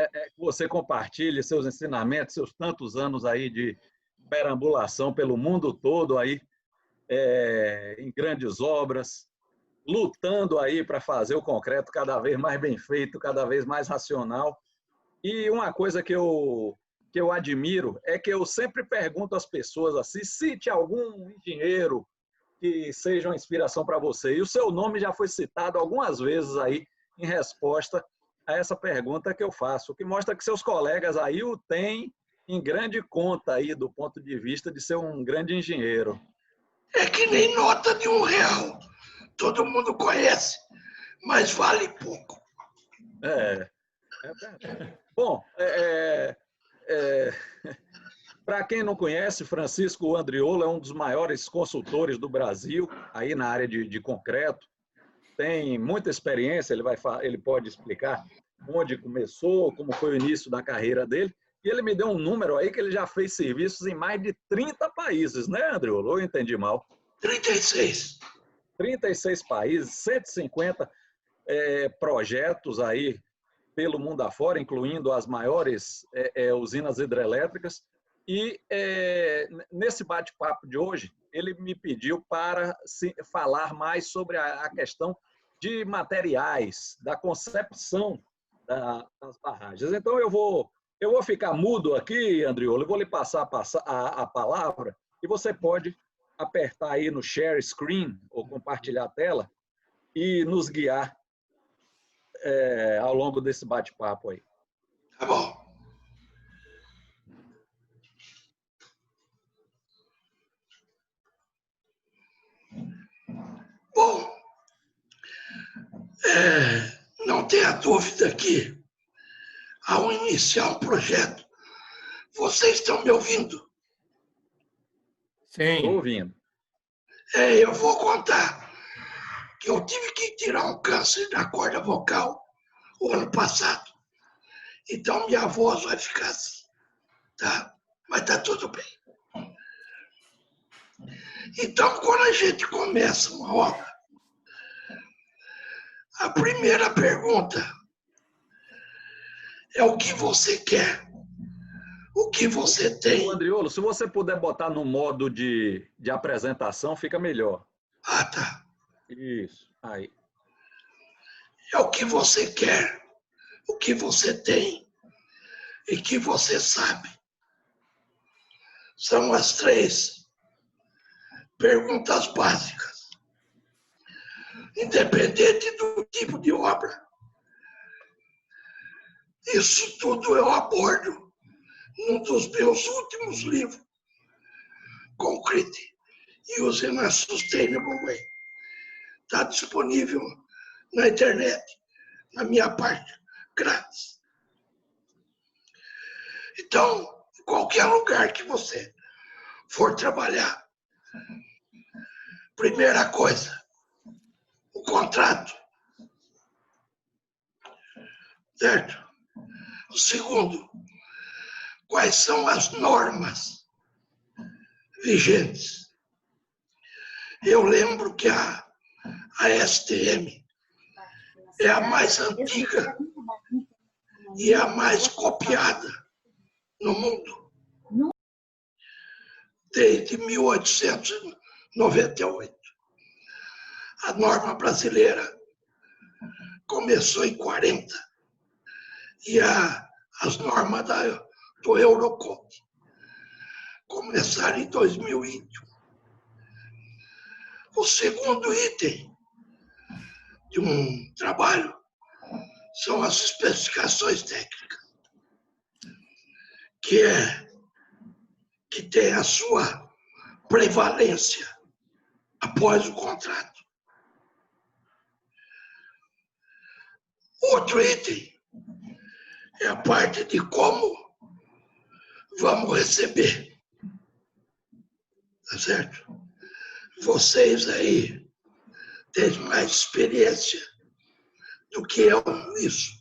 que você compartilhe seus ensinamentos, seus tantos anos aí de perambulação pelo mundo todo aí, em grandes obras, lutando aí para fazer o concreto cada vez mais bem feito, cada vez mais racional. E uma coisa que eu admiro é que eu sempre pergunto às pessoas assim, cite algum engenheiro que seja uma inspiração para você. E o seu nome já foi citado algumas vezes aí em resposta a essa pergunta que eu faço, o que mostra que seus colegas aí o têm em grande conta aí do ponto de vista de ser um grande engenheiro. É que nem nota de R$1. Todo mundo conhece, mas vale pouco. Bom, para quem não conhece, Francisco Andriolo é um dos maiores consultores do Brasil aí na área de concreto. Tem muita experiência, ele pode explicar onde começou, como foi o início da carreira dele. E ele me deu um número aí que ele já fez serviços em mais de 30 países, né, Andriolo? Ou eu entendi mal? 36. 36 países, 150 projetos aí pelo mundo afora, incluindo as maiores usinas hidrelétricas. E nesse bate-papo de hoje, ele me pediu para falar mais sobre a questão de materiais, da concepção das barragens. Então, eu vou ficar mudo aqui, Andriolo, eu vou lhe passar a palavra e você pode apertar aí no share screen ou compartilhar a tela e nos guiar ao longo desse bate-papo aí. Tá bom. Bom, não tenha dúvida que, ao iniciar um projeto, vocês estão me ouvindo? Sim. Estou ouvindo. Eu vou contar que eu tive que tirar um câncer da corda vocal o ano passado. Então, minha voz vai ficar assim, tá? Mas tá tudo bem. Então, quando a gente começa uma obra, a primeira pergunta é o que você quer, o que você tem. Andriolo, se você puder botar no modo de apresentação, fica melhor. Ah, tá. Isso, aí. É o que você quer, o que você tem e que você sabe. São as 3 perguntas básicas. Independente do tipo de obra. Isso tudo eu abordo num dos meus últimos livros, Concrete Using a Sustainable Way. Está disponível na internet, na minha parte, grátis. Então, em qualquer lugar que você for trabalhar, primeira coisa, o contrato. Certo? O segundo, quais são as normas vigentes? Eu lembro que a STM é a mais antiga e a mais copiada no mundo. Desde 1898. A norma brasileira começou em 40 e as normas do Eurocode começaram em 2001. O segundo item de um trabalho são as especificações técnicas, que tem a sua prevalência após o contrato. Outro item é a parte de como vamos receber. Tá certo? Vocês aí têm mais experiência do que eu nisso.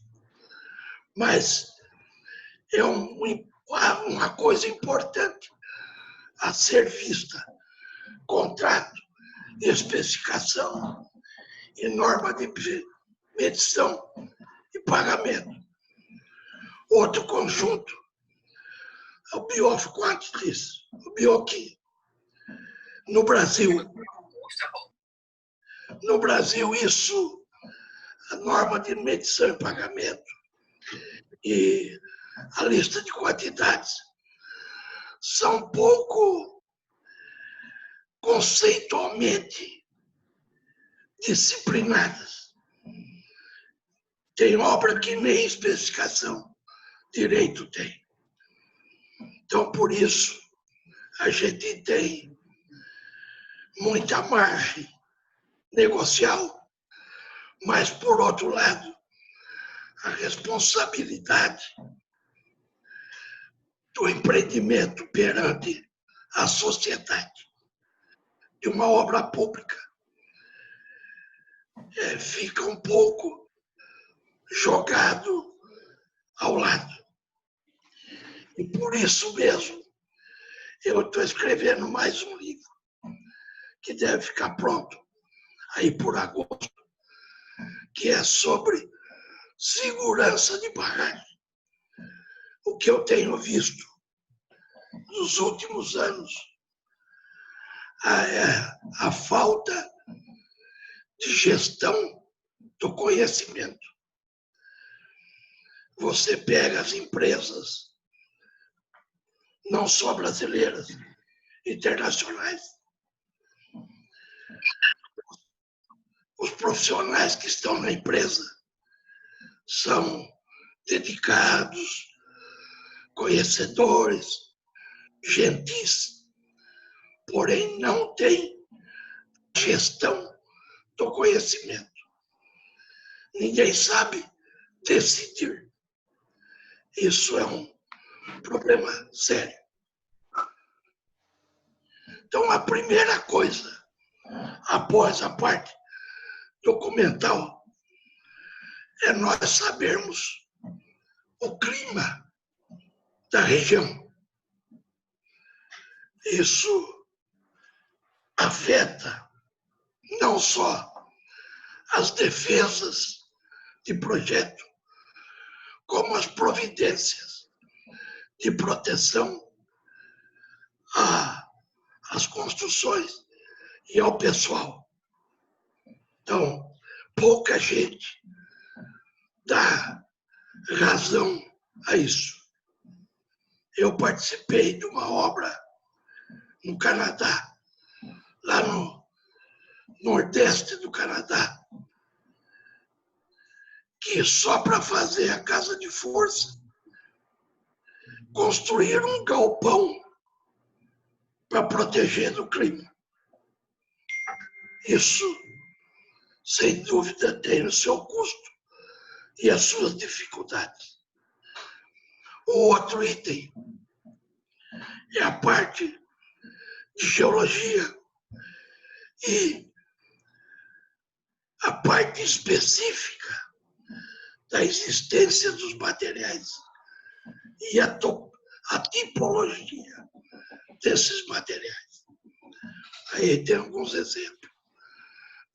Mas é uma coisa importante a ser vista. Contrato, especificação e norma de medição e pagamento. Outro conjunto é o biófico antes disso, o bioquímico. No Brasil, isso, a norma de medição e pagamento e a lista de quantidades são pouco conceitualmente disciplinadas. Tem obra que nem especificação direito tem. Então, por isso, a gente tem muita margem negocial, mas, por outro lado, a responsabilidade do empreendimento perante a sociedade de uma obra pública fica um pouco jogado ao lado. E por isso mesmo, eu estou escrevendo mais um livro, que deve ficar pronto aí por agosto, que é sobre segurança de barragem. O que eu tenho visto nos últimos anos é a falta de gestão do conhecimento. Você pega as empresas, não só brasileiras, internacionais, os profissionais que estão na empresa são dedicados, conhecedores, gentis, porém não têm gestão do conhecimento. Ninguém sabe decidir. Isso é um problema sério. Então, a primeira coisa, após a parte documental, é nós sabermos o clima da região. Isso afeta não só as defesas de projeto, como as providências de proteção às construções e ao pessoal. Então, pouca gente dá razão a isso. Eu participei de uma obra no Canadá, lá no nordeste do Canadá, que só para fazer a casa de força construíram um galpão para proteger do clima. Isso, sem dúvida, tem o seu custo e as suas dificuldades. O outro item é a parte de geologia e a parte específica da existência dos materiais e a tipologia desses materiais. Aí tem alguns exemplos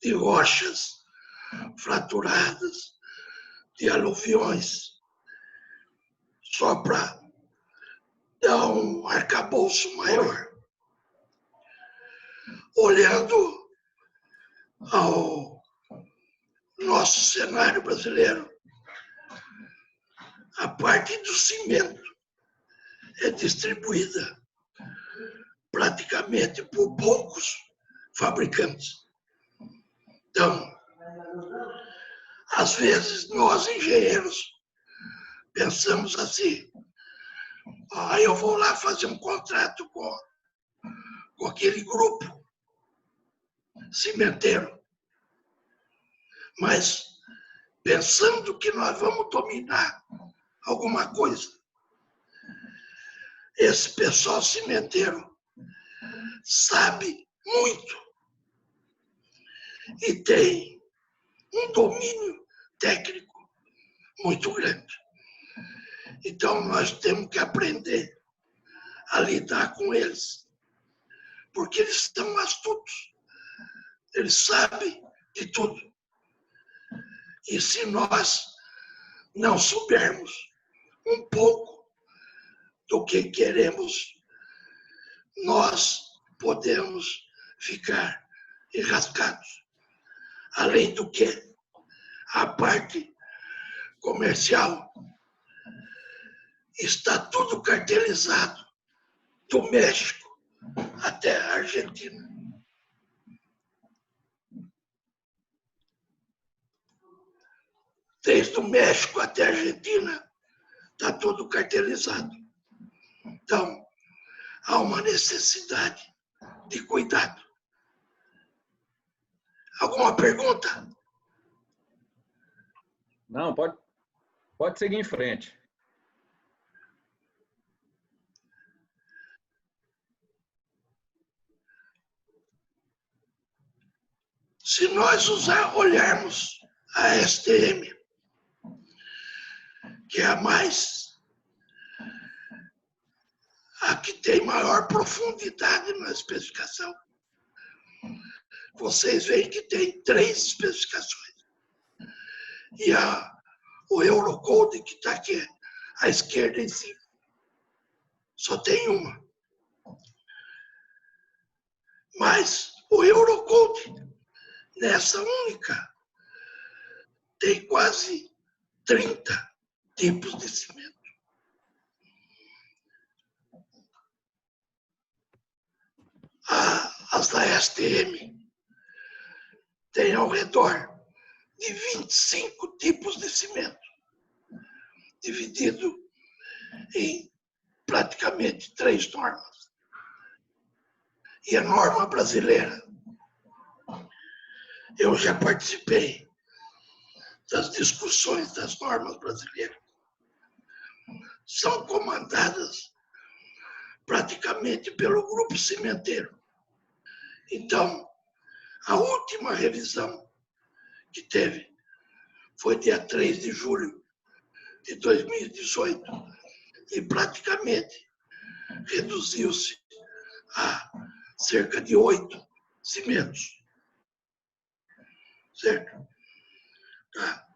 de rochas fraturadas, de aluviões, só para dar um arcabouço maior. Olhando ao nosso cenário brasileiro, a parte do cimento é distribuída praticamente por poucos fabricantes. Então, às vezes, nós, engenheiros, pensamos assim, eu vou lá fazer um contrato com aquele grupo cimenteiro, mas pensando que nós vamos dominar alguma coisa. Esse pessoal cimenteiro sabe muito e tem um domínio técnico muito grande. Então, nós temos que aprender a lidar com eles, porque eles são astutos, eles sabem de tudo. E se nós não soubermos um pouco do que queremos, nós podemos ficar enrascados. Além do que, a parte comercial está tudo cartelizado, do México até a Argentina. Desde o México até a Argentina, está tudo cartelizado. Então, há uma necessidade de cuidado. Alguma pergunta? Não, pode seguir em frente. Se nós olharmos a STM, que é a que tem maior profundidade na especificação, vocês veem que tem 3 especificações. E o Eurocode, que está aqui à esquerda em cima, só tem uma. Mas o Eurocode, nessa única, tem quase 30 tipos de cimento. As da STM tem ao redor de 25 tipos de cimento, dividido em praticamente 3 normas. E a norma brasileira, eu já participei das discussões das normas brasileiras, são comandadas praticamente pelo grupo cimenteiro. Então, a última revisão que teve foi dia 3 de julho de 2018 e praticamente reduziu-se a cerca de 8 cimentos. Certo? Tá?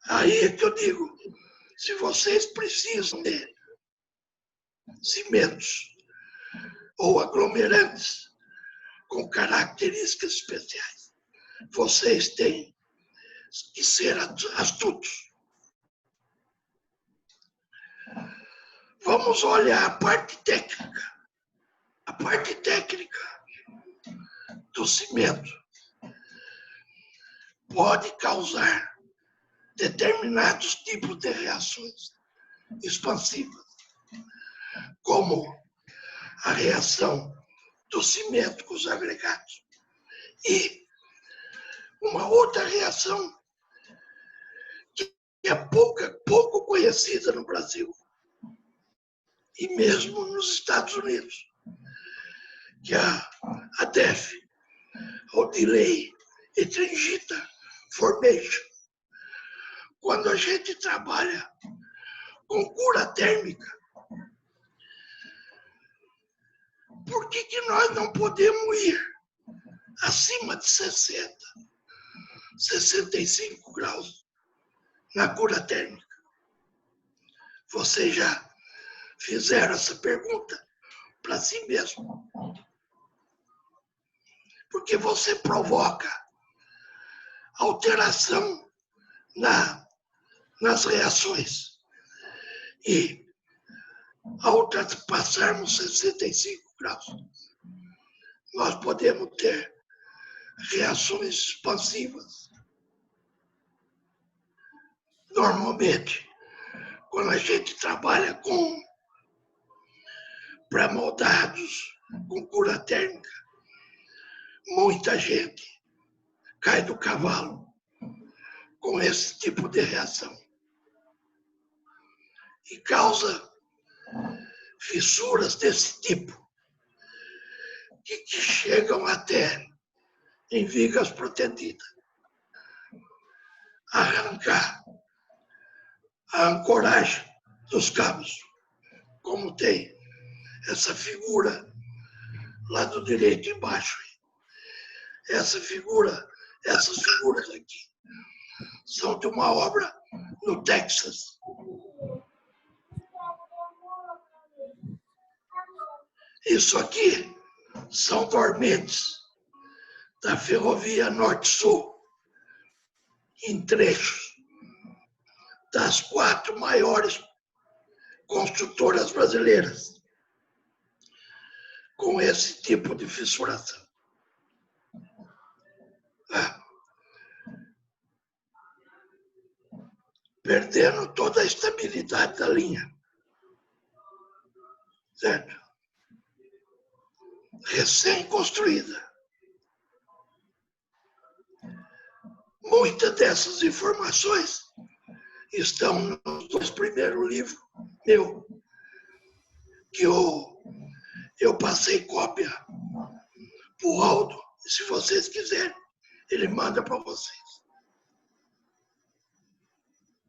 Aí é que eu digo, se vocês precisam de cimentos ou aglomerantes com características especiais, vocês têm que ser astutos. Vamos olhar a parte técnica. A parte técnica do cimento pode causar determinados tipos de reações expansivas, como a reação do cimento com os agregados e uma outra reação que é pouco conhecida no Brasil e mesmo nos Estados Unidos, que é a DEF, ou Delay Heterogita Formation. Quando a gente trabalha com cura térmica, por que nós não podemos ir acima de 60, 65 graus na cura térmica? Vocês já fizeram essa pergunta para si mesmo? Porque você provoca alteração nas reações. E ao ultrapassarmos 65 graus, nós podemos ter reações expansivas. Normalmente, quando a gente trabalha com pré-moldados, com cura térmica, muita gente cai do cavalo com esse tipo de reação e causa fissuras desse tipo que chegam até em vigas protendidas, arrancar a ancoragem dos cabos, como tem essa figura lá do direito embaixo. Essas figuras aqui são de uma obra no Texas. Isso aqui são dormentes da Ferrovia Norte-Sul, em trechos das 4 maiores construtoras brasileiras, com esse tipo de fissuração. Perdendo toda a estabilidade da linha. Certo? Recém-construída. Muitas dessas informações estão nos 2 primeiros livros meu, que eu passei cópia para o Aldo. Se vocês quiserem, ele manda para vocês.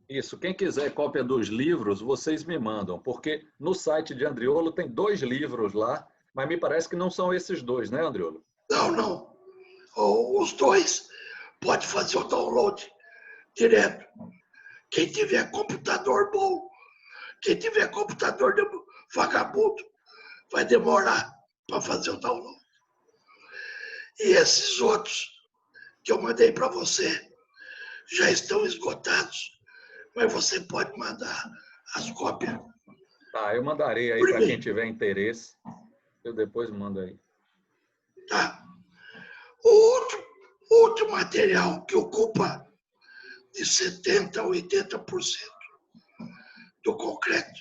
Isso, quem quiser cópia dos livros, vocês me mandam, porque no site de Andriolo tem 2 livros lá, mas me parece que não são esses 2, né, Andriolo? Não. Os 2 pode fazer o download direto. Quem tiver computador bom, quem tiver computador de vagabundo, vai demorar para fazer o download. E esses outros que eu mandei para você já estão esgotados, mas você pode mandar as cópias. Tá, eu mandarei aí para quem tiver interesse. Eu depois mando aí. Tá. Outro material que ocupa de 70% a 80% do concreto,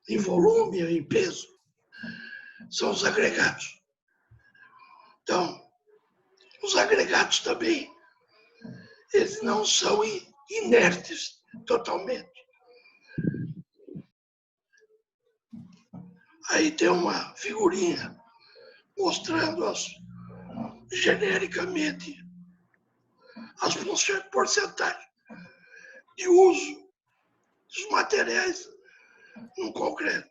em volume ou em peso, são os agregados. Então, os agregados também, eles não são inertes totalmente. Aí tem uma figurinha mostrando genericamente as porcentagens de uso dos materiais no concreto.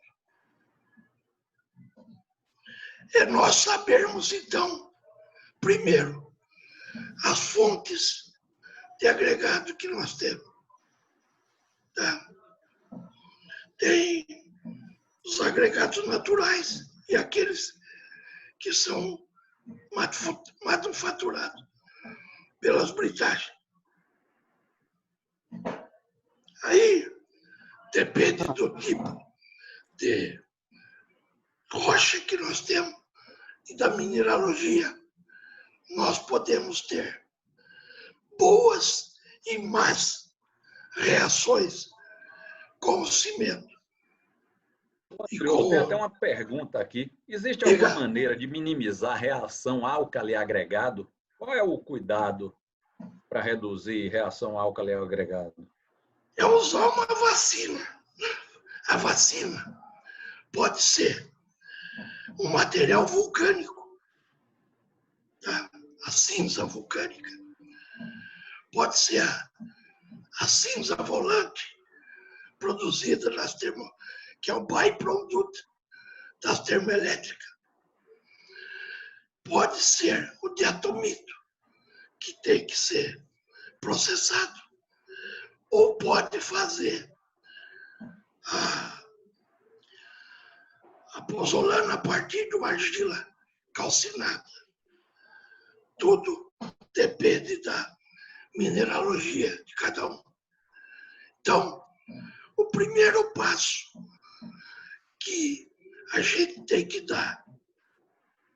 É nós sabermos, então, primeiro, as fontes de agregado que nós temos. Tá? Tem os agregados naturais e aqueles que são manufaturados pelas britagens. Aí depende do tipo de rocha que nós temos e da mineralogia. Nós podemos ter boas e más reações com o cimento. Tem até uma pergunta aqui. Existe alguma maneira de minimizar a reação álcali agregado? Qual é o cuidado para reduzir reação álcali agregado? É usar uma vacina. A vacina pode ser um material vulcânico, tá? A cinza vulcânica. Pode ser a cinza volante produzida que é o byproduct das termoelétricas. Pode ser o diatomito, que tem que ser processado, ou pode fazer a pozolana a partir de uma argila calcinada. Tudo depende da mineralogia de cada um. Então, o primeiro passo que a gente tem que dar,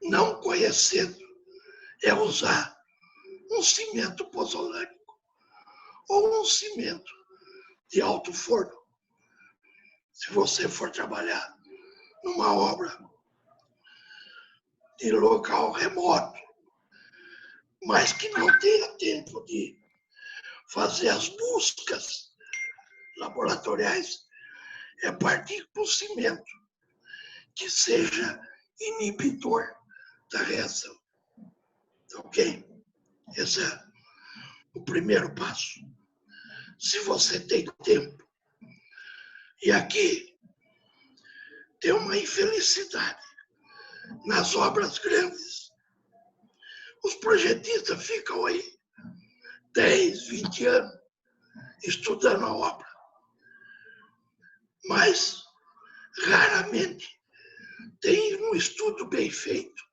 não conhecendo, é usar um cimento pozolânico ou um cimento de alto forno. Se você for trabalhar numa obra de local remoto, mas que não tenha tempo de fazer as buscas laboratoriais, é partir para o cimento que seja inibidor da reação. Ok? Esse é o primeiro passo. Se você tem tempo, e aqui tem uma infelicidade nas obras grandes, os projetistas ficam aí 10, 20 anos estudando a obra, mas raramente tem um estudo bem feito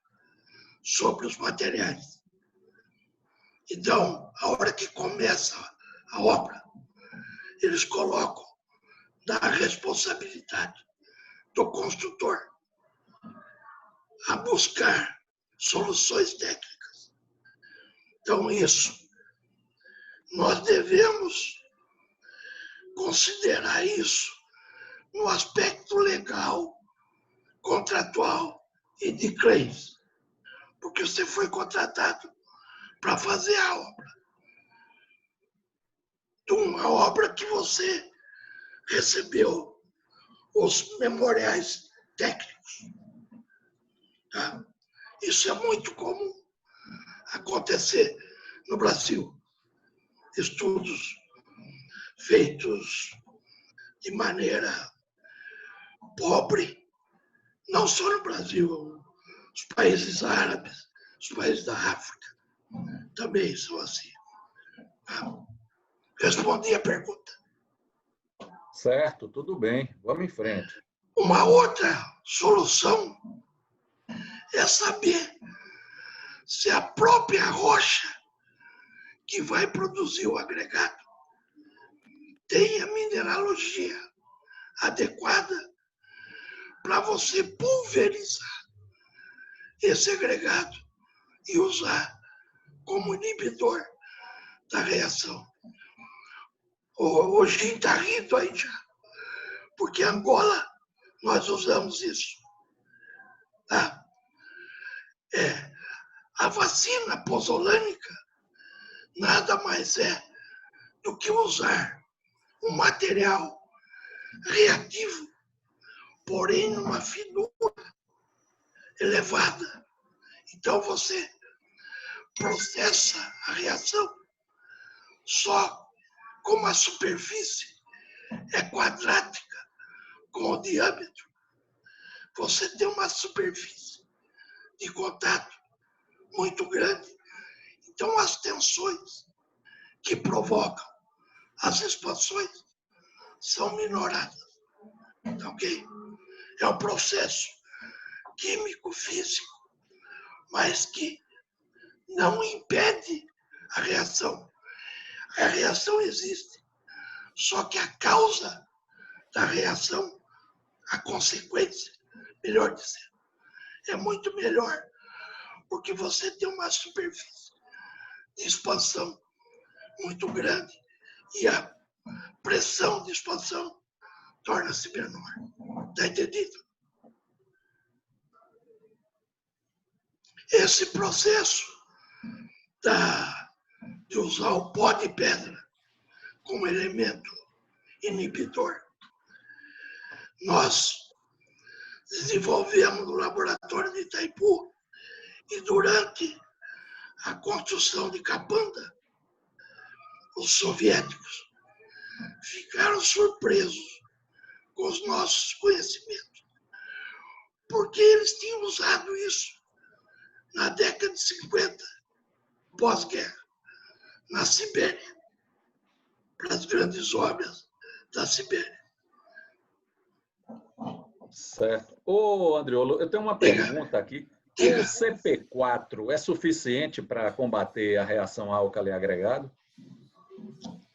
sobre os materiais. Então, a hora que começa a obra, eles colocam da responsabilidade do construtor a buscar soluções técnicas. Então, isso, nós devemos considerar isso no aspecto legal, contratual e de claims, porque você foi contratado para fazer a obra. Uma obra que você recebeu os memoriais técnicos. Tá? Isso é muito comum acontecer no Brasil. Estudos feitos de maneira pobre, não só no Brasil, os países árabes, os países da África também são assim. Respondi a pergunta. Certo, tudo bem. Vamos em frente. Uma outra solução é saber se a própria rocha que vai produzir o agregado tem a mineralogia adequada para você pulverizar esse agregado e usar como inibidor da reação. O Jim está rindo aí já, porque Angola nós usamos isso. Tá? A vacina pozzolânica nada mais é do que usar um material reativo, porém numa finura elevada. Então você processa a reação só como a superfície é quadrática com o diâmetro, você tem uma superfície de contato muito grande. Então as tensões que provocam as expansões são minoradas. Ok? É um processo químico, físico, mas que não impede a reação. A reação existe, só que a causa da reação, a consequência, melhor dizendo, é muito melhor, porque você tem uma superfície de expansão muito grande e a pressão de expansão torna-se menor. Está entendido? Esse processo de usar o pó de pedra como elemento inibidor, nós desenvolvemos no laboratório de Itaipu e durante a construção de Capanda, os soviéticos ficaram surpresos com os nossos conhecimentos, porque eles tinham usado isso na década de 50, pós-guerra, na Sibéria, para as grandes obras da Sibéria. Certo. Ô, Andriolo, eu tenho uma pergunta aqui. O CP4 é suficiente para combater a reação álcali agregado?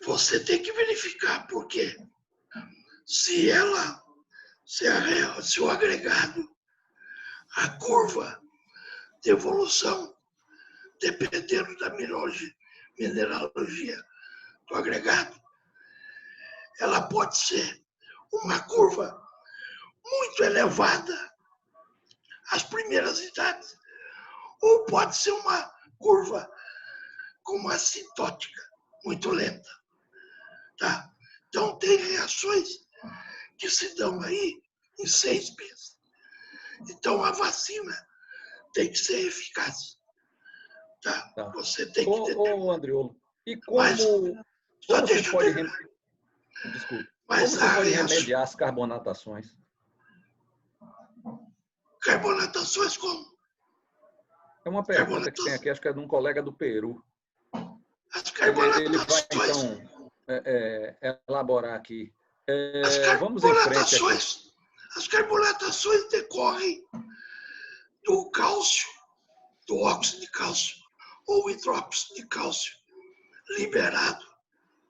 Você tem que verificar, porque se o agregado, a curva de evolução, dependendo da mineralogia do agregado, ela pode ser uma curva muito elevada às primeiras idades, ou pode ser uma curva como assintótica, muito lenta. Tá? Então, tem reações que se dão aí em 6 meses. Então, a vacina tem que ser eficaz. Tá? Tá. Você tem que ter. Ô, Andriolo, e como, Mas, como se pode, desculpe, mas como se pode remediar as carbonatações? Carbonatações como? É uma pergunta que tem aqui, acho que é de um colega do Peru. As Ele vai, carbonatações. então, elaborar aqui. As Vamos em frente aqui. As carbonatações decorrem do cálcio, do óxido de cálcio ou hidróxido de cálcio liberado,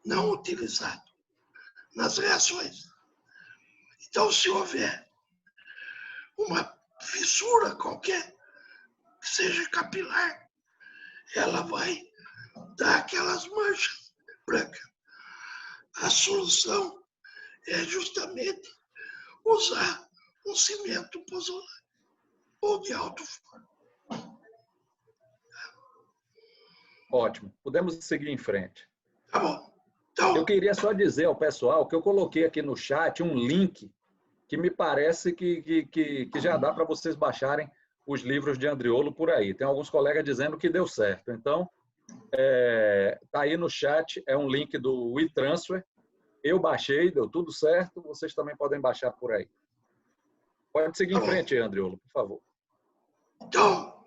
não utilizado nas reações. Então, se houver uma fissura qualquer, que seja capilar, ela vai dar aquelas manchas brancas. A solução é justamente usar um cimento pozolano ou de alto forno. Ótimo. Podemos seguir em frente. Tá bom. Então, Eu queria só dizer ao pessoal que eu coloquei aqui no chat um link que me parece que já dá para vocês baixarem os livros de Andriolo por aí. Tem alguns colegas dizendo que deu certo. Então, tá aí no chat, é um link do WeTransfer. Eu baixei, deu tudo certo. Vocês também podem baixar por aí. Pode seguir tá em bom. frente, Andriolo, por favor. Então,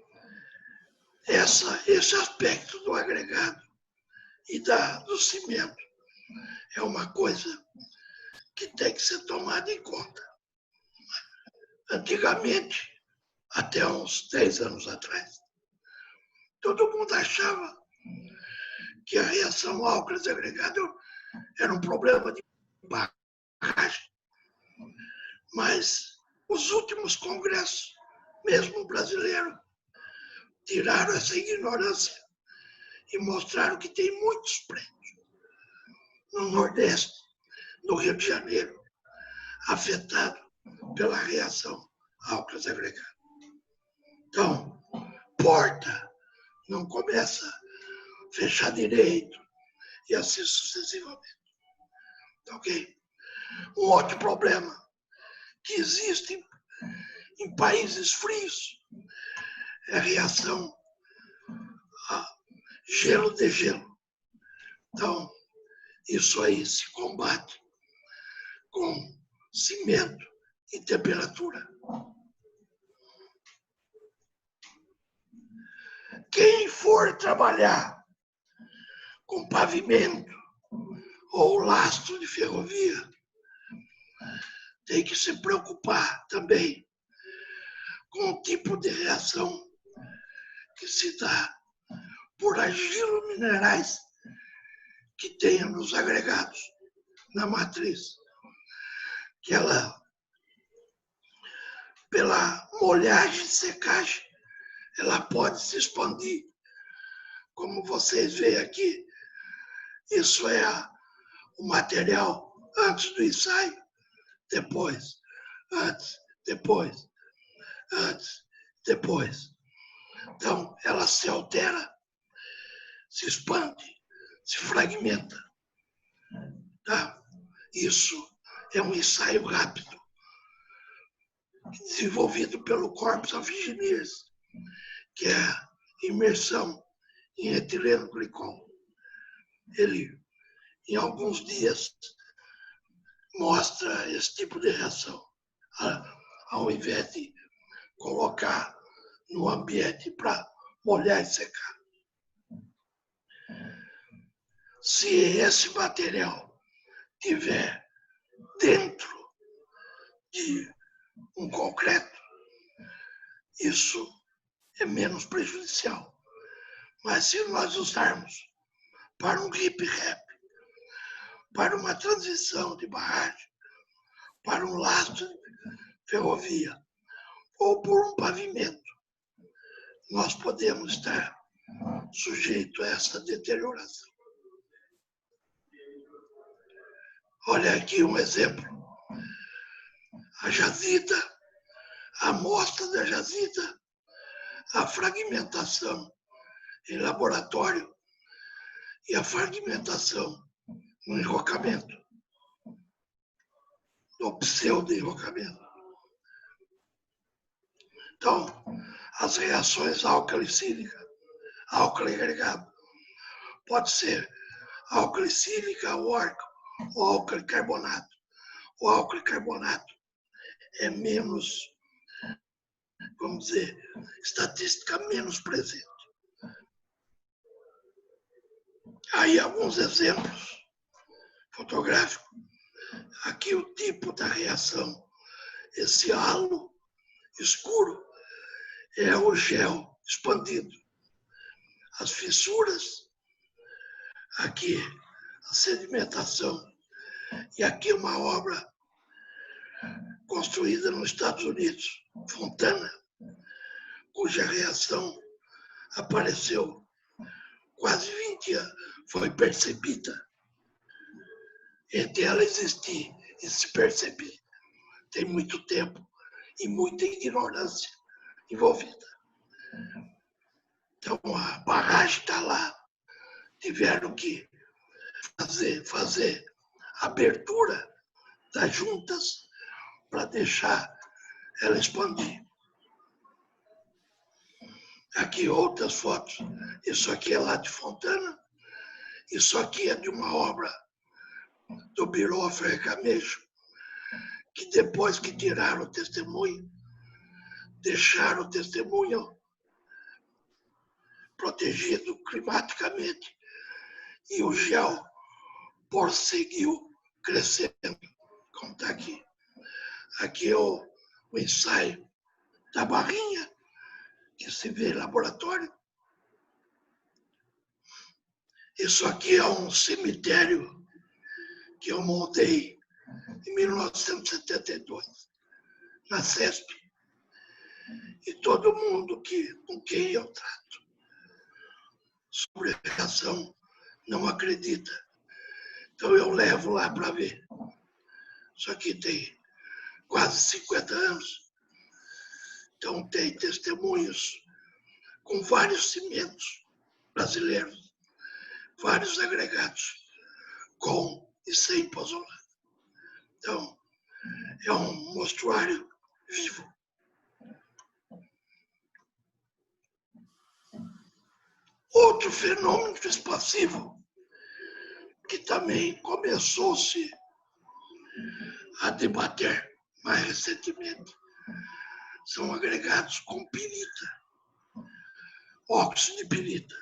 esse aspecto do agregado e do cimento é uma coisa que tem que ser tomada em conta. Antigamente, até uns 10 anos atrás, todo mundo achava que a reação álcool-agregado era um problema de barragem. Mas os últimos congressos, mesmo brasileiro, tiraram essa ignorância e mostraram que tem muitos prédios no Nordeste, no Rio de Janeiro, afetados pela reação álcool-agregado. Então, porta não começa a fechar direito e assim sucessivamente. Ok? Um outro problema que existe em países frios é a reação a gelo de gelo. Então, isso aí se combate com cimento e temperatura. Quem for trabalhar com pavimento ou lastro de ferrovia tem que se preocupar também com o tipo de reação que se dá por argilo minerais que tenha nos agregados, na matriz, que ela, pela molhagem e secagem, ela pode se expandir. Como vocês veem aqui, isso é o material antes do ensaio, depois, antes, depois, antes, depois. Então, ela se altera, se expande, se fragmenta. Tá? Isso é um ensaio rápido, desenvolvido pelo Corps of Engineers, que é a imersão em etileno glicol. Ele, em alguns dias, mostra esse tipo de reação, ao invés de colocar no ambiente para molhar e secar. Se esse material tiver dentro de um concreto, isso é menos prejudicial. Mas se nós usarmos para um hip-rap, para uma transição de barragem, para um lastro de ferrovia ou por um pavimento, nós podemos estar sujeitos a essa deterioração. Olha aqui um exemplo. A jazida, a amostra da jazida, a fragmentação em laboratório e a fragmentação no enrocamento, no pseudo-enrocamento. Então, as reações álcali-cílica, álcali-agregado, pode ser álcali-cílica ou álcali-carbonato. O álcali-carbonato é menos, vamos dizer, estatística menos presente. Aí alguns exemplos fotográficos. Aqui o tipo da reação Esse halo escuro é o gel expandido. As fissuras, aqui a sedimentação, e aqui uma obra construída nos Estados Unidos, Fontana, cuja reação apareceu quase 20 anos, foi percebida. Entre ela existir e se perceber, tem muito tempo e muita ignorância envolvida. Então, a barragem está lá, tiveram que fazer abertura das juntas para deixar ela expandir. Aqui outras fotos. Isso aqui é lá de Fontana. Isso aqui é de uma obra do Biró Fercamejo, que depois que tiraram o testemunho, deixaram o testemunho protegido climaticamente e o gel prosseguiu crescendo, como está aqui. Aqui é o ensaio da barrinha, que se vê em laboratório. Isso aqui é um cemitério que eu montei em 1972, na CESP. E todo mundo com quem eu trato sobre a reação não acredita. Então eu levo lá para ver. Isso aqui tem quase 50 anos. Então tem testemunhos com vários cimentos brasileiros, vários agregados, com e sem pozolado. Então, é um mostruário vivo. Outro fenômeno expansivo que também começou-se a debater mais recentemente são agregados com pirita, óxido de pirita.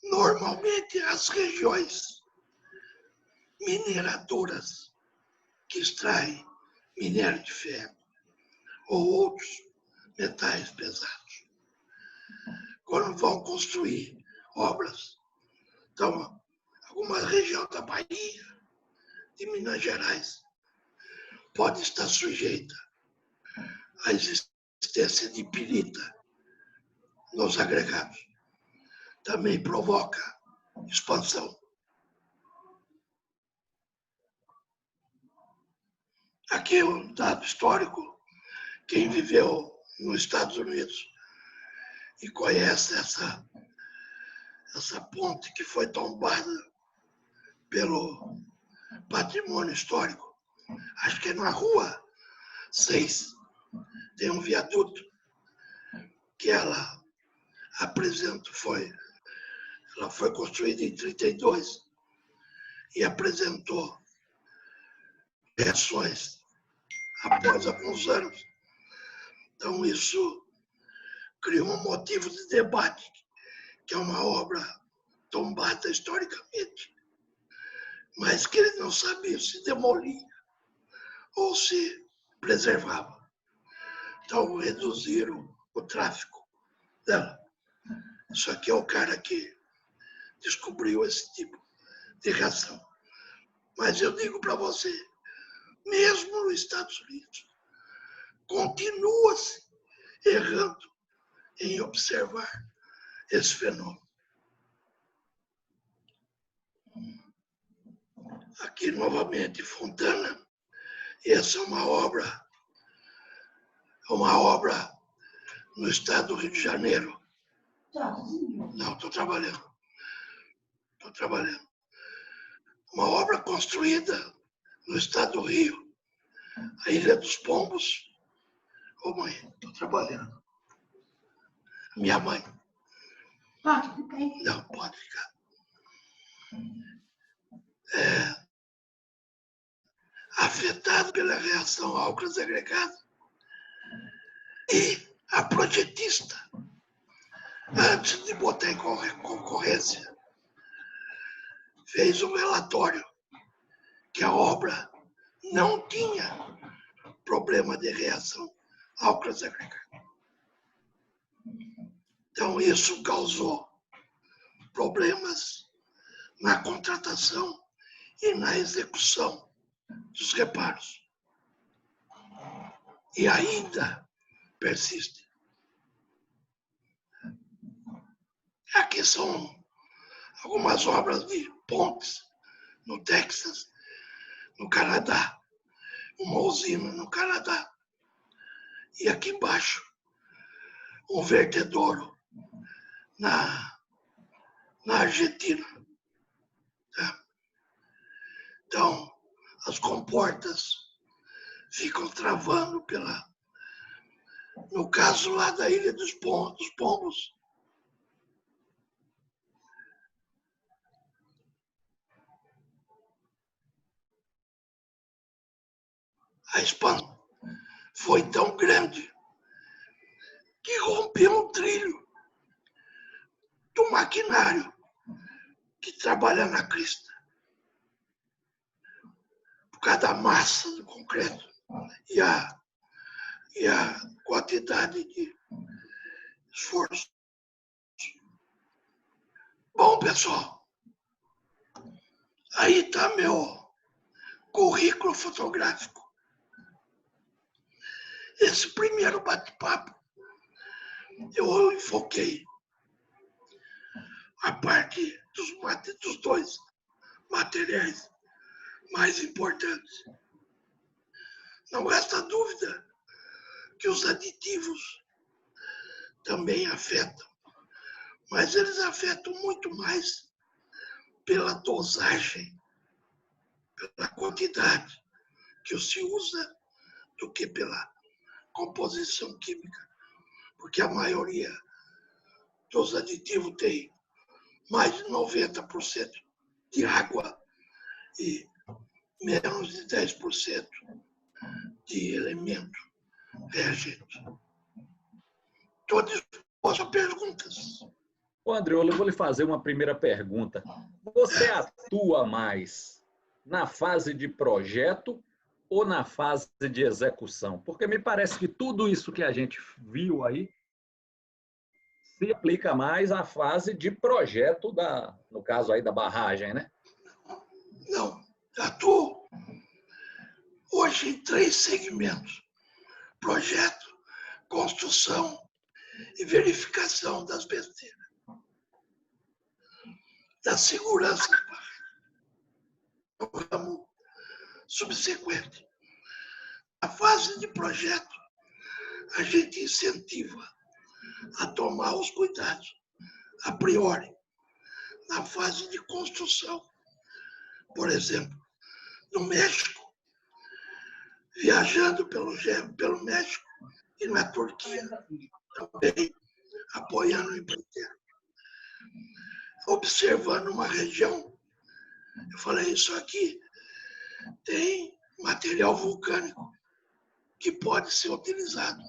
Normalmente, as regiões mineradoras que extraem minério de ferro ou outros metais pesados, quando vão construir obras, então, alguma região da Bahia, de Minas Gerais, pode estar sujeita à existência de pirita nos agregados. Também provoca expansão. Aqui um dado histórico. Quem viveu nos Estados Unidos e conhece essa ponte que foi tombada pelo patrimônio histórico, acho que é na Rua 6, tem um viaduto que ela foi construída em 32 e apresentou reações após alguns anos. Então, isso criou um motivo de debate, que é uma obra tombada historicamente, mas que ele não sabia se demolia ou se preservava. Então, reduziram o tráfego dela. Isso aqui é o cara que descobriu esse tipo de reação. Mas eu digo para você, mesmo nos Estados Unidos, continua-se errando em observar esse fenômeno. Aqui, novamente, Fontana. Essa é uma obra no estado do Rio de Janeiro. Não, estou trabalhando. Uma obra construída no estado do Rio, a Ilha dos Pombos. Ô mãe, estou trabalhando. Minha mãe. Pode ficar aí. Não, pode ficar. Afetado pela reação álcalis agregada. E a projetista, antes de botar em concorrência, fez um relatório que a obra não tinha problema de reação álcalis agregada. Então, isso causou problemas na contratação e na execução dos reparos. E ainda persiste. Aqui são algumas obras de pontes no Texas, no Canadá, uma usina no Canadá. E aqui embaixo, um vertedouro na Argentina. Tá? Então, as comportas ficam travando no caso lá da Ilha dos Pombos. A expansão foi tão grande que rompeu o trilho do maquinário que trabalha na crista. Por causa da massa do concreto e a quantidade de esforço. Bom, pessoal, aí está meu currículo fotográfico. Esse primeiro bate-papo, eu enfoquei a parte dos dois materiais mais importantes. Não resta dúvida que os aditivos também afetam, mas eles afetam muito mais pela dosagem, pela quantidade que se usa, do que pela composição química, porque a maioria dos aditivos tem mais de 90% de água e menos de 10% de elemento reagente. Estou disposto a perguntas. Ô, Andreolo, eu vou lhe fazer uma primeira pergunta. Você atua mais na fase de projeto ou na fase de execução? Porque me parece que tudo isso que a gente viu aí se aplica mais à fase de projeto, no caso aí da barragem, né? Não, atuo hoje em 3 segmentos: projeto, construção e verificação das besteiras. Da segurança no ramo subsequente. A fase de projeto, a gente incentiva a tomar os cuidados a priori. Na fase de construção, por exemplo, no México, viajando pelo México e na Turquia, também apoiando o empreiteiro, observando uma região, eu falei, isso aqui tem material vulcânico que pode ser utilizado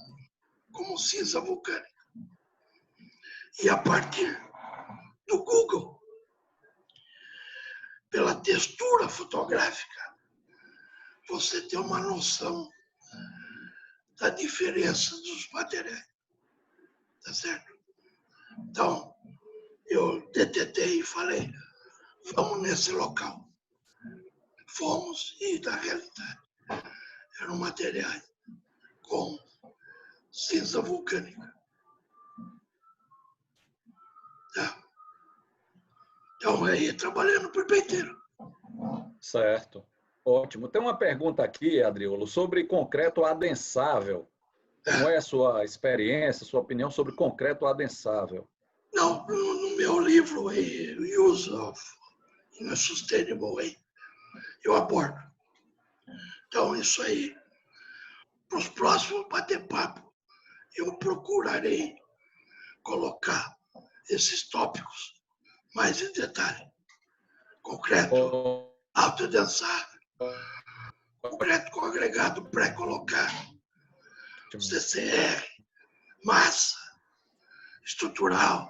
como cinza vulcânica. E a partir do Google, pela textura fotográfica, você tem uma noção da diferença dos materiais. Tá certo? Então, eu detetei e falei, vamos nesse local. Fomos e, na realidade, eram materiais com cinza vulcânica. Tá? Então, aí, trabalhando por empreiteiro. Certo. Ótimo. Tem uma pergunta aqui, Adriolo, sobre concreto adensável. Como é a sua experiência, sua opinião sobre concreto adensável? Não, no meu livro, Use of Sustainable Way, eu abordo. Então, isso aí, para os próximos bater-papo, eu procurarei colocar esses tópicos mais em detalhe. Concreto autodensável, concreto com agregado pré-colocado, CCR, massa, estrutural,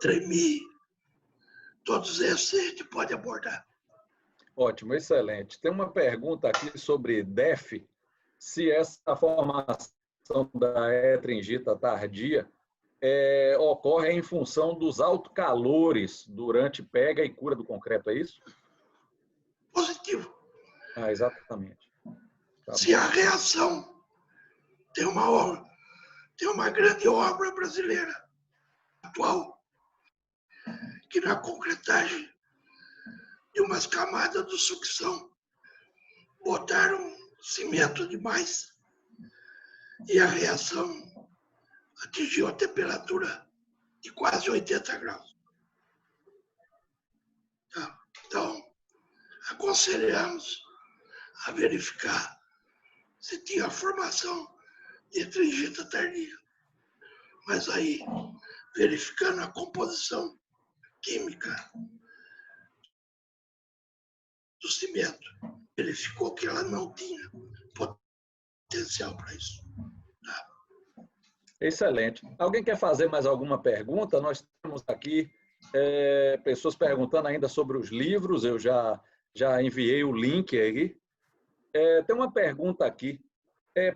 tremi, todos esses a gente pode abordar. Ótimo, excelente. Tem uma pergunta aqui sobre DEF se essa formação da etringita tardia ocorre em função dos autocalores durante pega e cura do concreto, é isso? Positivo. Ah, exatamente. Tá Se bom. a reação tem uma grande obra brasileira atual, que na concretagem de umas camadas de sucção botaram cimento demais e a reação atingiu a temperatura de quase 80 graus. Tá? Então, aconselhamos a verificar se tinha formação de etringita tardia. Mas aí, verificando a composição química do cimento, verificou que ela não tinha potencial para isso. Tá? Excelente. Alguém quer fazer mais alguma pergunta? Nós temos aqui pessoas perguntando ainda sobre os livros, eu já enviei o link aí. Tem uma pergunta aqui.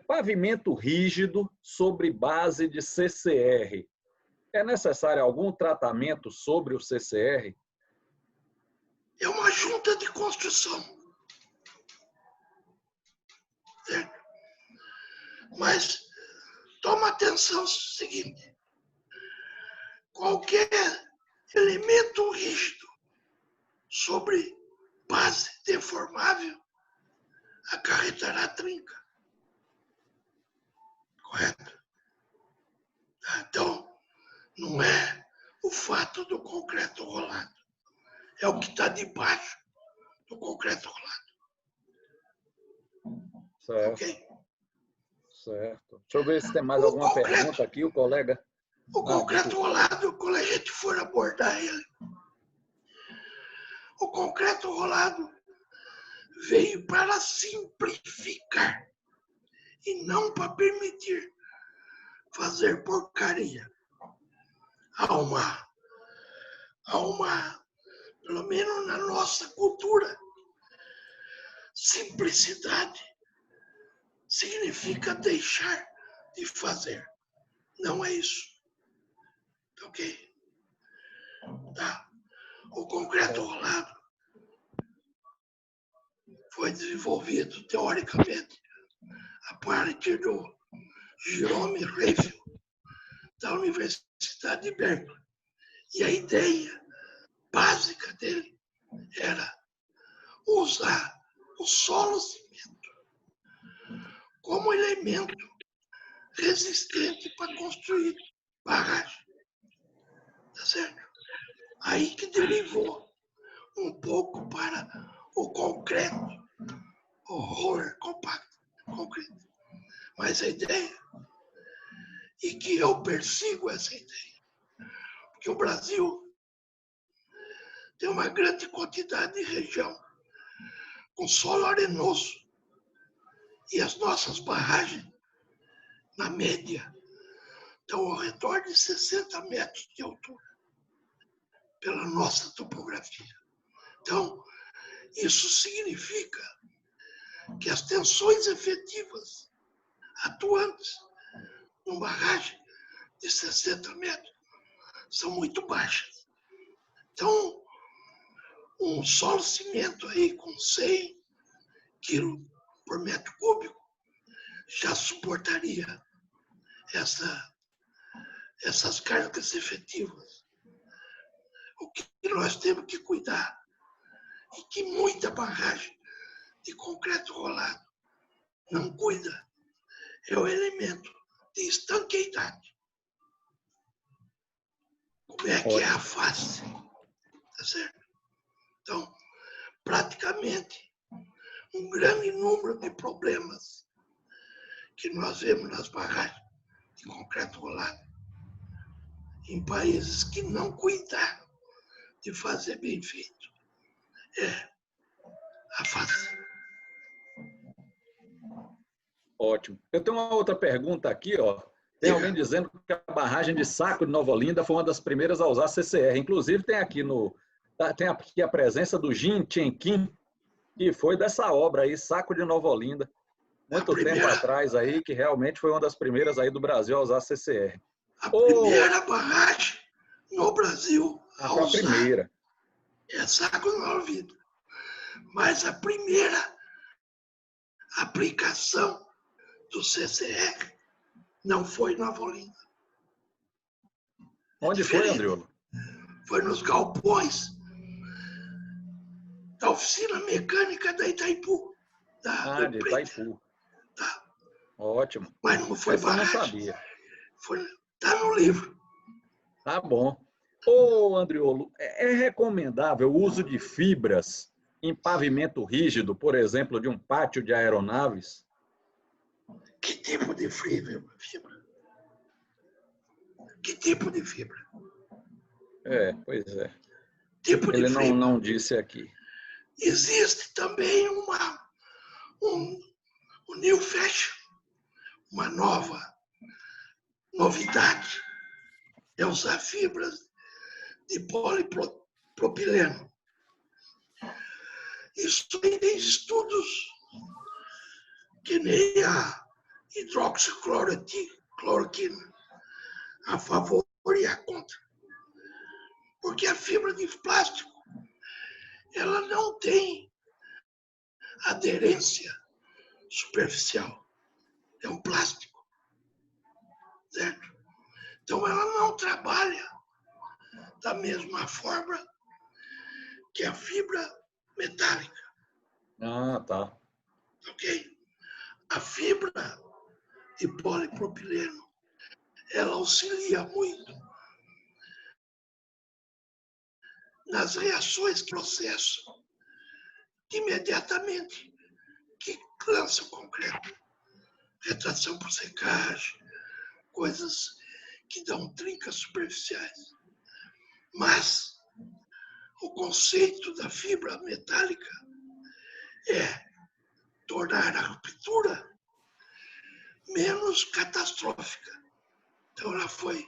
Pavimento rígido sobre base de CCR. É necessário algum tratamento sobre o CCR? É uma junta de construção. Certo? Mas toma atenção no seguinte: qualquer elemento rígido sobre base deformável acarretará trinca. Correto? Então, não é o fato do concreto rolado, é o que está debaixo do concreto rolado. Certo. Ok? Certo. Deixa eu ver se tem mais alguma pergunta aqui, o colega. O concreto rolado, quando a gente for abordar ele, o concreto rolado veio para simplificar e não para permitir fazer porcaria. Há uma, pelo menos na nossa cultura, simplicidade significa deixar de fazer. Não é isso. Ok? Tá? O concreto rolado foi desenvolvido teoricamente a partir do Jerome Reifel, da Universidade de Berkeley. E a ideia básica dele era usar o solo cimento como elemento resistente para construir barragem. Tá certo? Aí que derivou um pouco para o concreto, o roller compact, concreto. Mas a ideia, e que eu persigo essa ideia, porque o Brasil tem uma grande quantidade de região com solo arenoso e as nossas barragens, na média, estão ao redor de 60 metros de altura, pela nossa topografia. Então, isso significa que as tensões efetivas atuantes numa barragem de 60 metros são muito baixas. Então, um solo cimento aí com 100 quilos por metro cúbico já suportaria essas cargas efetivas. O que nós temos que cuidar, e que muita barragem de concreto rolado não cuida, é o elemento de estanqueidade. Como é que é a face? Tá certo? Então, praticamente, um grande número de problemas que nós vemos nas barragens de concreto rolado em países que não cuidaram de fazer bem feito é a face. Ótimo. Eu tenho uma outra pergunta aqui, ó. Tem alguém dizendo que a barragem de Saco de Nova Olinda foi uma das primeiras a usar CCR. Inclusive, tem aqui a presença do Jin Chen Kim, que foi dessa obra aí, Saco de Nova Olinda. muito tempo atrás aí, que realmente foi uma das primeiras aí do Brasil a usar CCR. A primeira barragem no Brasil a foi a usar primeira. essa água envolvida. Mas a primeira aplicação do CCR não foi em Nova Olinda. Onde foi, Andriolo? Foi nos galpões da oficina mecânica da Itaipu. De Itaipu. Tá. Ótimo. Mas não foi barragem. Eu não sabia. Tá no livro. Tá bom. Ô, Andriolo, é recomendável o uso de fibras em pavimento rígido, por exemplo, de um pátio de aeronaves? Que tipo de fibra? Que tipo de fibra? Pois é. Tipo Ele de fibra. não disse aqui. Existe também um new fashion, uma novidade, é usar fibras de polipropileno. Isso aí tem estudos que nem a hidroxicloroquina, a favor e a contra. Porque a fibra de plástico, ela não tem aderência superficial. É um plástico, certo? Então, ela não trabalha da mesma forma que a fibra metálica. Tá. Ok? A fibra de polipropileno, ela auxilia muito nas reações que processo imediatamente que lança o concreto. Retração por secagem, coisas que dão trincas superficiais. Mas o conceito da fibra metálica é tornar a ruptura menos catastrófica. Então, ela foi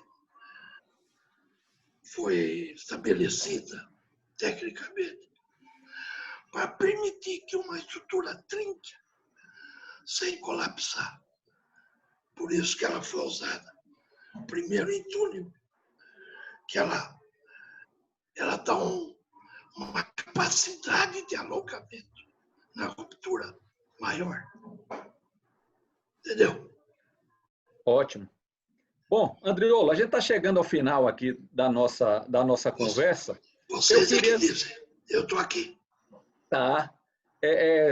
estabelecida tecnicamente para permitir que uma estrutura trinque sem colapsar. Por isso que ela foi usada primeiro em túnel, que ela dá uma capacidade de alongamento na ruptura maior. Entendeu? Ótimo. Bom, Andriolo, a gente está chegando ao final aqui da nossa conversa. Vocês que dizem, eu estou aqui. Tá.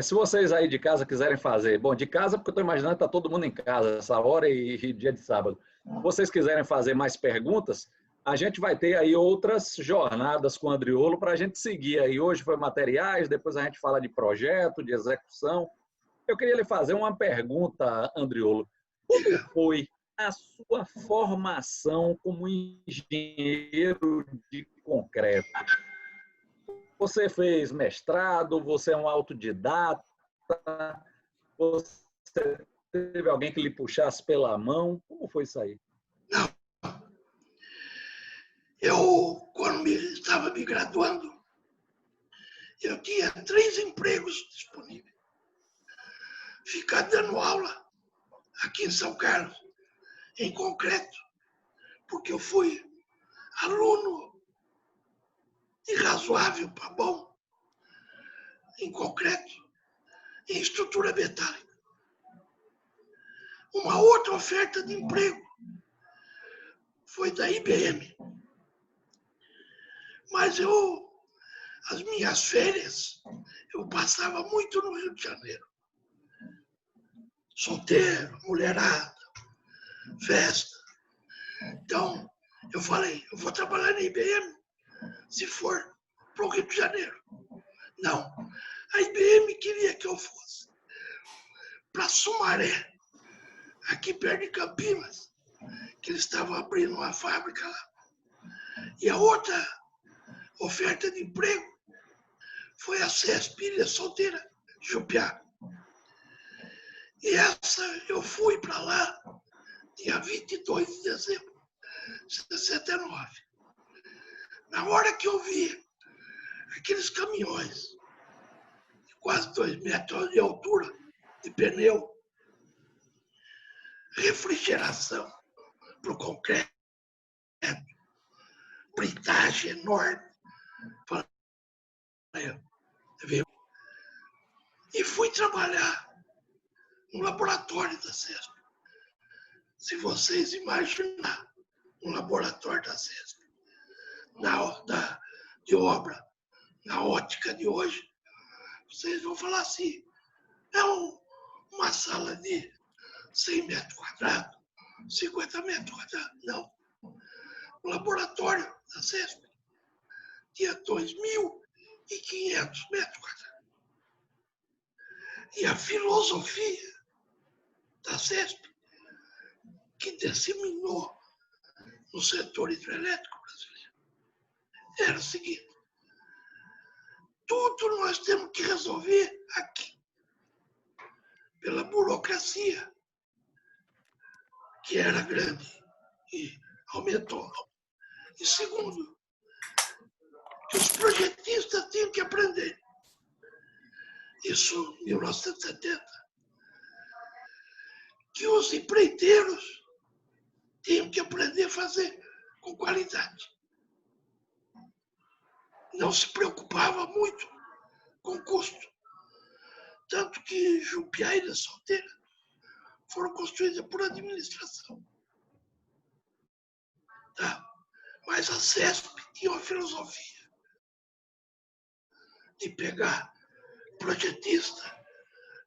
Se vocês aí de casa quiserem fazer, bom, de casa, porque eu estou imaginando que está todo mundo em casa essa hora e dia de sábado. Se vocês quiserem fazer mais perguntas, a gente vai ter aí outras jornadas com o Andriolo para a gente seguir aí. Hoje foi materiais, depois a gente fala de projeto, de execução. Eu queria lhe fazer uma pergunta, Andriolo. Como foi a sua formação como engenheiro de concreto? Você fez mestrado, você é um autodidata, você teve alguém que lhe puxasse pela mão? Como foi isso aí? Não. Quando estava me graduando, eu tinha 3 empregos disponíveis. Ficar dando aula aqui em São Carlos, em concreto, porque eu fui aluno de razoável para bom em concreto, em estrutura metálica. Uma outra oferta de emprego foi da IBM. Mas as minhas férias, eu passava muito no Rio de Janeiro. Solteiro, mulherada, festa. Então, eu falei, eu vou trabalhar na IBM se for para o Rio de Janeiro. Não, a IBM queria que eu fosse para Sumaré, aqui perto de Campinas, que eles estavam abrindo uma fábrica lá. E a outra oferta de emprego foi a CESP, Ilha Solteira, Jupiá. E essa eu fui para lá dia 22 de dezembro de 69. Na hora que eu vi aqueles caminhões de quase 2 metros de altura, de pneu, refrigeração para o concreto, britagem enorme. E fui trabalhar no laboratório da CESP. Se vocês imaginar um laboratório da CESP de obra, na ótica de hoje, vocês vão falar assim, é uma sala de 100 metros quadrados, 50 metros quadrados. Não. O laboratório da CESP tinha 2.500 metros quadrados. E a filosofia da CESP, que disseminou no setor hidrelétrico brasileiro, era o seguinte: tudo nós temos que resolver aqui, pela burocracia, que era grande e aumentou. E segundo, que os projetistas tinham que aprender. Isso em 1970. Que os empreiteiros tinham que aprender a fazer com qualidade. Não se preocupava muito com o custo. Tanto que Jupiá e Ilha Solteira foram construídas por administração. Tá? Mas a CESP tinha uma filosofia de pegar o projetista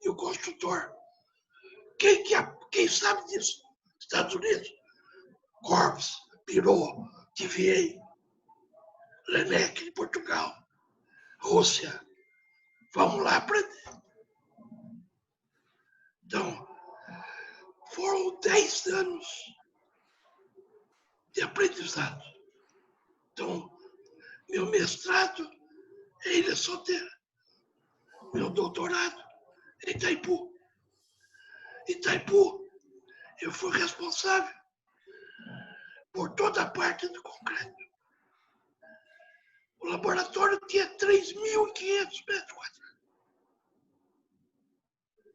e o construtor. Quem sabe disso? Estados Unidos, Corbs, Pirot, TVA, Lenec de Portugal, Rússia. Vamos lá aprender. Então, foram 10 anos de aprendizado. Então, meu mestrado é Ilha Solteira. Meu doutorado é Itaipu. Itaipu, eu fui responsável por toda a parte do concreto. O laboratório tinha 3.500 metros quadrados.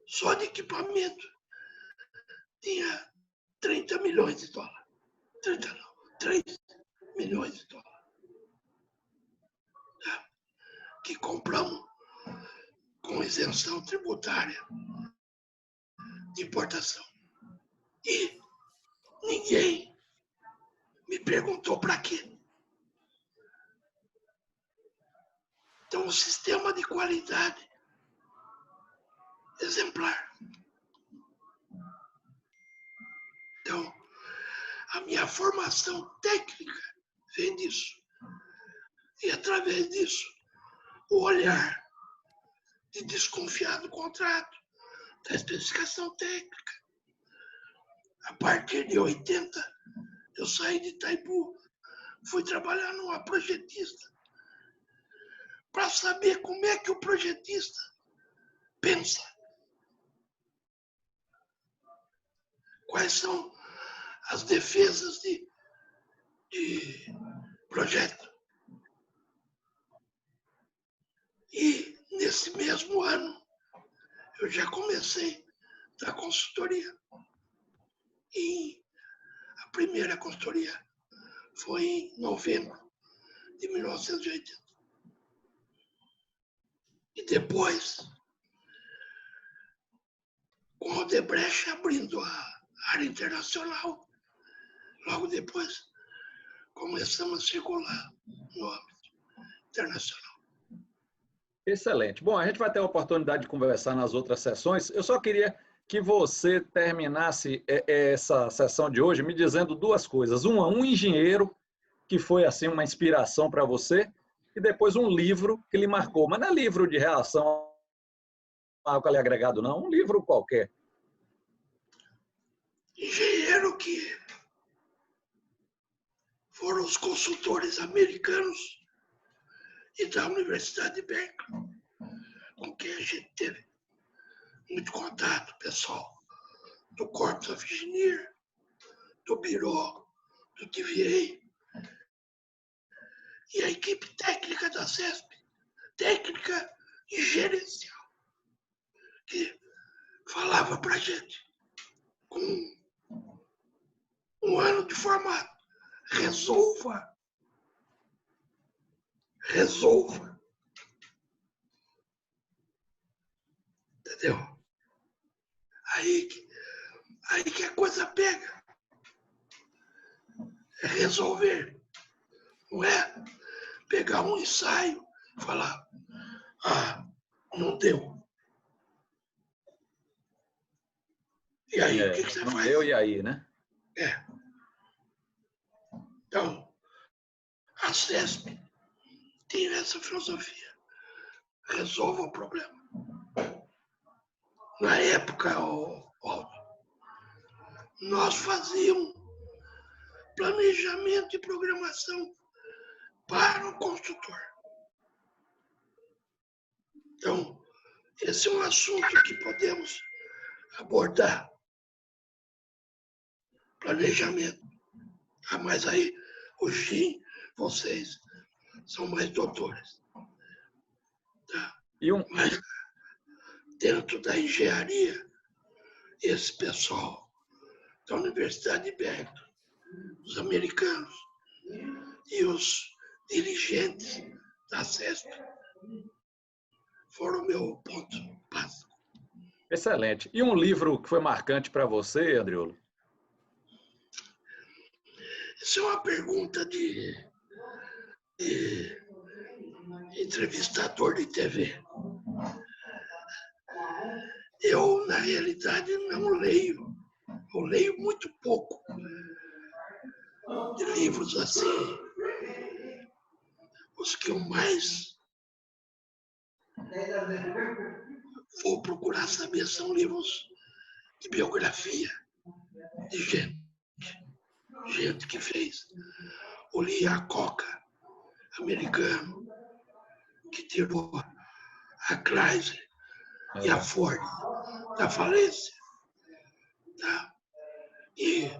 Só de equipamento tinha 30 milhões de dólares. 30 não, 3 milhões de dólares. Tá? Que compramos com isenção tributária de importação. E ninguém me perguntou para quê. Então, um sistema de qualidade exemplar. Então, a minha formação técnica vem disso. E, através disso, o olhar de desconfiar do contrato, da especificação técnica. A partir de 80, eu saí de Itaipu, fui trabalhar numa projetista para saber como é que o projetista pensa. Quais são as defesas de projeto. E, nesse mesmo ano, eu já comecei a consultoria. E a primeira consultoria foi em novembro de 1980. E depois, com o Odebrecht abrindo a área internacional, logo depois começamos a circular no âmbito internacional. Excelente. Bom, a gente vai ter a oportunidade de conversar nas outras sessões. Eu só queria que você terminasse essa sessão de hoje me dizendo duas coisas. Uma, um engenheiro que foi assim uma inspiração para você, e depois um livro que lhe marcou. Mas não é livro de reação ao lhe agregado, não. Um livro qualquer. Engenheiro que foram os consultores americanos e da Universidade de Berkeley, com quem a gente teve muito contato, pessoal do Corps of Engineers, do Biro, do TVA, e a equipe técnica da CESP, técnica e gerencial, que falava para a gente com de formato. Resolva. Resolva. Entendeu? Aí que a coisa pega. É resolver. Não é pegar um ensaio e falar, não deu. E aí, o que você não faz? deu e aí, né? Então, a CESP tem essa filosofia. Resolva o problema. Na época, nós fazíamos planejamento e programação para o construtor. Então, esse é um assunto que podemos abordar. Planejamento. Mas aí, o Jim, vocês são mais doutores. Tá? Mas dentro da engenharia, esse pessoal da Universidade de Berkeley, os americanos e os dirigentes da CESP foram o meu ponto básico. Excelente. E um livro que foi marcante para você, Andriolo? Isso é uma pergunta de entrevistador de TV. Eu, na realidade, não leio. Eu leio muito pouco de livros assim. Os que eu mais vou procurar saber são livros de biografia de gente que fez. O Lee Iacocca, americano, que tirou a Chrysler e a Ford da falência. Tá? E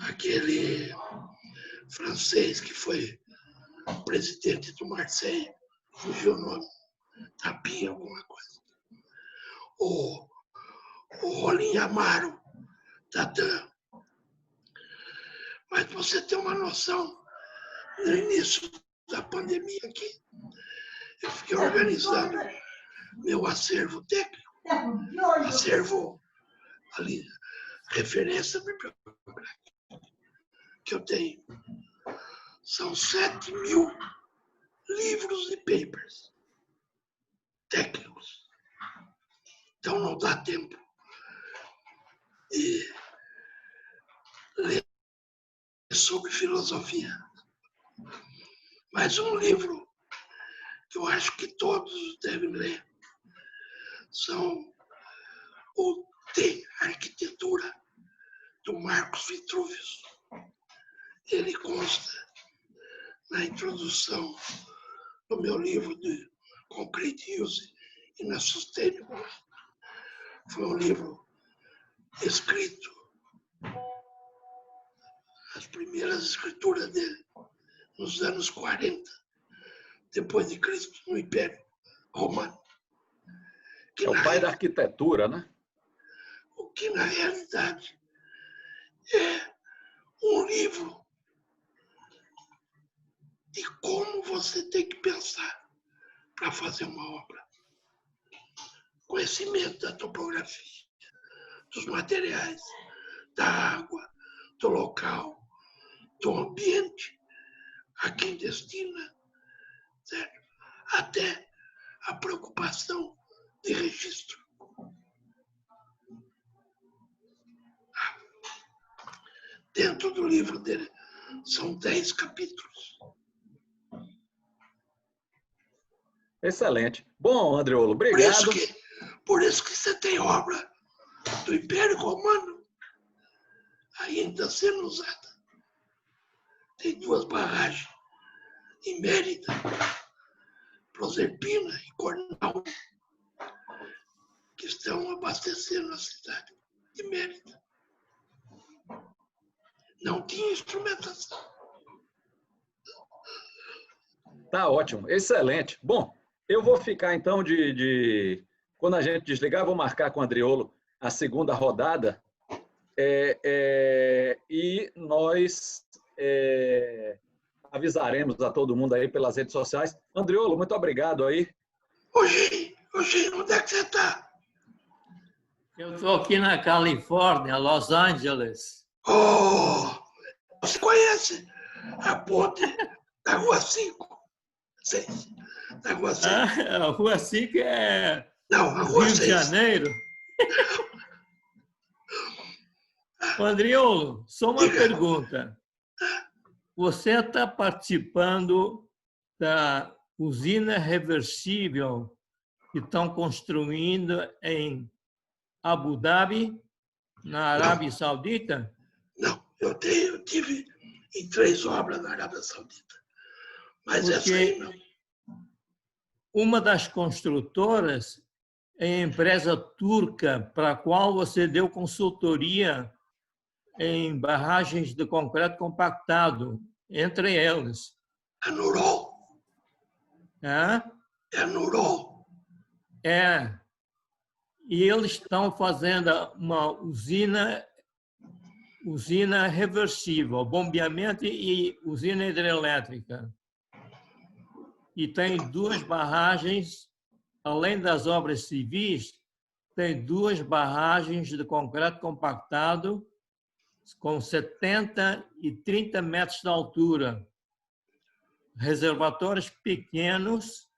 aquele francês que foi presidente do Marseille, fugiu o nome, Tapia, alguma coisa. O Rolim Amaro, da DAN. Mas você tem uma noção, no início da pandemia aqui, eu fiquei organizando meu acervo técnico, acervo ali, referência bibliográfica que eu tenho. São 7.000 livros e papers técnicos. Então não dá tempo de ler sobre filosofia. Mas um livro que eu acho que todos devem ler são o De Arquitetura, do Marcos Vitruvius. Ele consta na introdução do meu livro de Concrete Use in a Sustainable. Foi um livro escrito, as primeiras escrituras dele, nos anos 40, depois de Cristo, no Império Romano. É o pai da arquitetura, né? O que, na realidade, é um livro de como você tem que pensar para fazer uma obra. Conhecimento da topografia, dos materiais, da água, do local, do ambiente a quem destina, certo? Até a preocupação de registro. Dentro do livro dele são 10 capítulos. Excelente. Bom, Andriolo, obrigado. Por isso que você tem obra do Império Romano ainda sendo usada. Tem 2 barragens em Mérida, Proserpina e Cornal, que estão abastecendo a cidade de Mérida. Não tinha instrumentação. Tá ótimo, excelente. Bom, eu vou ficar então quando a gente desligar, vou marcar com o Andriolo a segunda rodada E nós avisaremos a todo mundo aí pelas redes sociais. Andriolo, muito obrigado aí. Hoje, onde é que você está? Eu estou aqui na Califórnia, Los Angeles. Oh, você conhece a ponte da Rua 5? 6. Da Rua 6. A Rua 5 é Não, a Rua Rio 6. de Janeiro. Andriolo, só uma pergunta. Você está participando da usina reversível que estão construindo em Abu Dhabi, na Arábia Saudita? Não, eu tive em 3 obras na Arábia Saudita. Mas essa aí não. Uma das construtoras é a empresa turca para a qual você deu consultoria em barragens de concreto compactado, entre elas. A Nurol. É? É a Nurol. É. E eles estão fazendo uma usina reversível, bombeamento e usina hidrelétrica. E tem 2 barragens, além das obras civis, tem 2 barragens de concreto compactado com 70 e 30 metros de altura. Reservatórios pequenos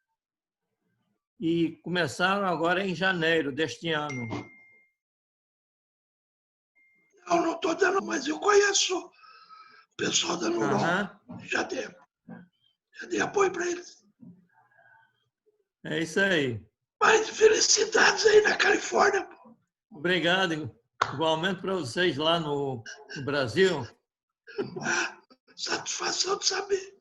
e começaram agora em janeiro deste ano. Não estou dando, mas eu conheço o pessoal da Nurol. Já dei apoio para eles. É isso aí. Mas felicidades aí na Califórnia. Obrigado. Igualmente para vocês lá no Brasil. Satisfação de saber.